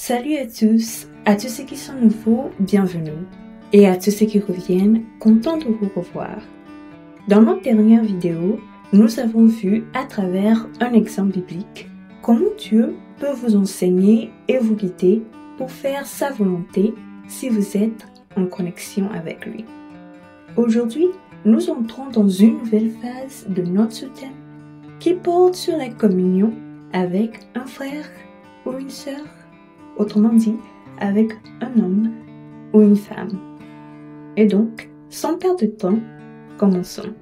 Salut à tous ceux qui sont nouveaux, bienvenue. Et à tous ceux qui reviennent, content de vous revoir. Dans notre dernière vidéo, nous avons vu à travers un exemple biblique comment Dieu peut vous enseigner et vous guider pour faire sa volonté si vous êtes en connexion avec lui. Aujourd'hui, nous entrons dans une nouvelle phase de notre thème qui porte sur la communion avec un frère ou une sœur, autrement dit, avec un homme ou une femme. Et donc, sans perdre de temps, commençons.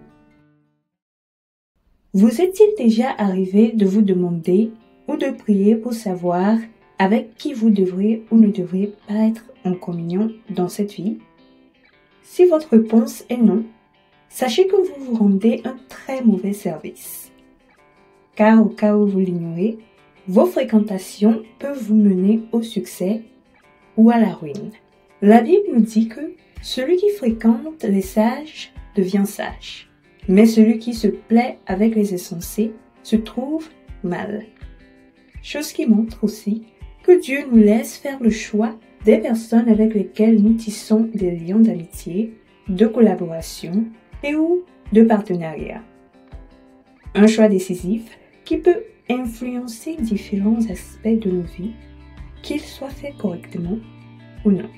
Vous est-il déjà arrivé de vous demander ou de prier pour savoir avec qui vous devrez ou ne devrez pas être en communion dans cette vie? Si votre réponse est non, sachez que vous vous rendez un très mauvais service. Car au cas où vous l'ignorez, vos fréquentations peuvent vous mener au succès ou à la ruine. La Bible nous dit que celui qui fréquente les sages devient sage, mais celui qui se plaît avec les insensés se trouve mal. Chose qui montre aussi que Dieu nous laisse faire le choix des personnes avec lesquelles nous tissons des liens d'amitié, de collaboration et ou de partenariat. Un choix décisif qui peut influencer différents aspects de nos vies, qu'ils soient faits correctement ou non.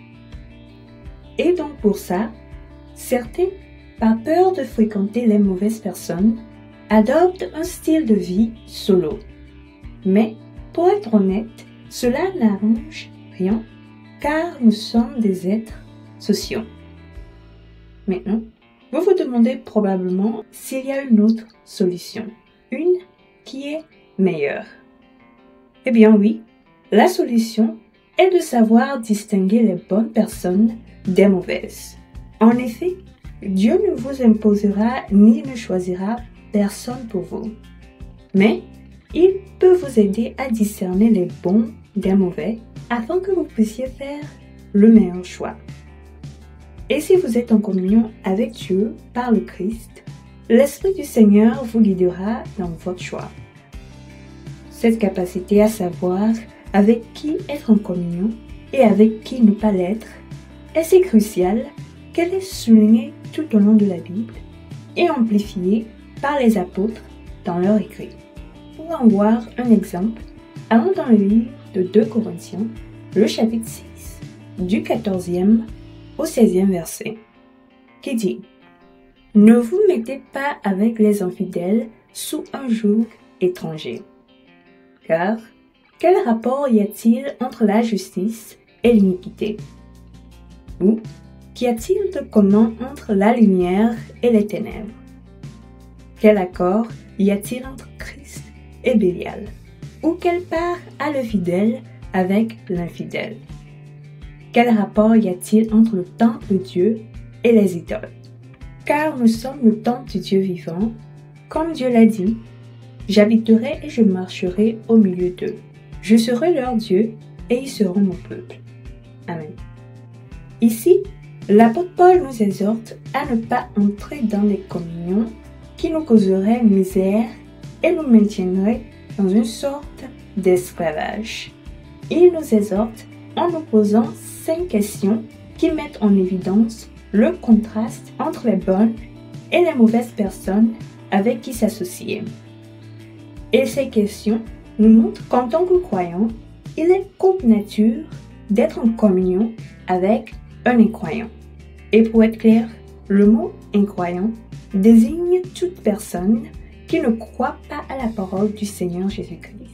Et donc pour ça, certains, par peur de fréquenter les mauvaises personnes, adoptent un style de vie solo. Mais, pour être honnête, cela n'arrange rien, car nous sommes des êtres sociaux. Maintenant, vous vous demandez probablement s'il y a une autre solution, une qui est meilleure. Eh bien oui, la solution est de savoir distinguer les bonnes personnes des mauvaises. En effet, Dieu ne vous imposera ni ne choisira personne pour vous. Mais il peut vous aider à discerner les bons des mauvais afin que vous puissiez faire le meilleur choix. Et si vous êtes en communion avec Dieu par le Christ, l'Esprit du Seigneur vous guidera dans votre choix. Cette capacité à savoir avec qui être en communion et avec qui ne pas l'être est si cruciale qu'elle est soulignée tout au long de la Bible et amplifiée par les apôtres dans leurs écrits. Pour en voir un exemple, allons dans le livre de 2 Corinthiens, le chapitre 6, du 14e au 16e verset, qui dit « Ne vous mettez pas avec les infidèles sous un joug étranger. Car, quel rapport y a-t-il entre la justice et l'iniquité? Ou qu'y a-t-il de commun entre la lumière et les ténèbres? Quel accord y a-t-il entre Christ et Bélial? Ou quelle part a le fidèle avec l'infidèle? Quel rapport y a-t-il entre le temple de Dieu et les idoles? Car nous sommes le temple du Dieu vivant, comme Dieu l'a dit, « J'habiterai et je marcherai au milieu d'eux. Je serai leur Dieu et ils seront mon peuple. » Amen. Ici, l'apôtre Paul nous exhorte à ne pas entrer dans des communions qui nous causeraient misère et nous maintiendraient dans une sorte d'esclavage. Il nous exhorte en nous posant 5 questions qui mettent en évidence le contraste entre les bonnes et les mauvaises personnes avec qui s'associer. Et ces questions nous montrent qu'en tant que croyants, il est contre nature d'être en communion avec un incroyant. Et pour être clair, le mot incroyant désigne toute personne qui ne croit pas à la parole du Seigneur Jésus-Christ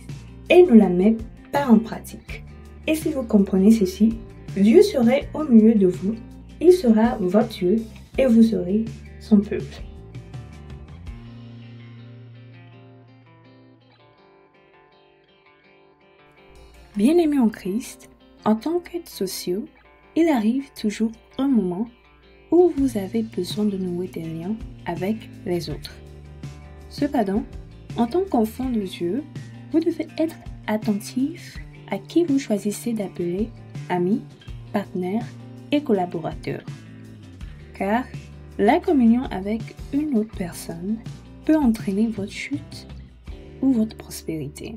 et ne la met pas en pratique. Et si vous comprenez ceci, Dieu serait au milieu de vous, il sera votre Dieu et vous serez son peuple. Bien-aimés en Christ, en tant qu'êtres sociaux, il arrive toujours un moment où vous avez besoin de nouer des liens avec les autres. Cependant, en tant qu'enfant de Dieu, vous devez être attentif à qui vous choisissez d'appeler amis, partenaires et collaborateurs. Car la communion avec une autre personne peut entraîner votre chute ou votre prospérité.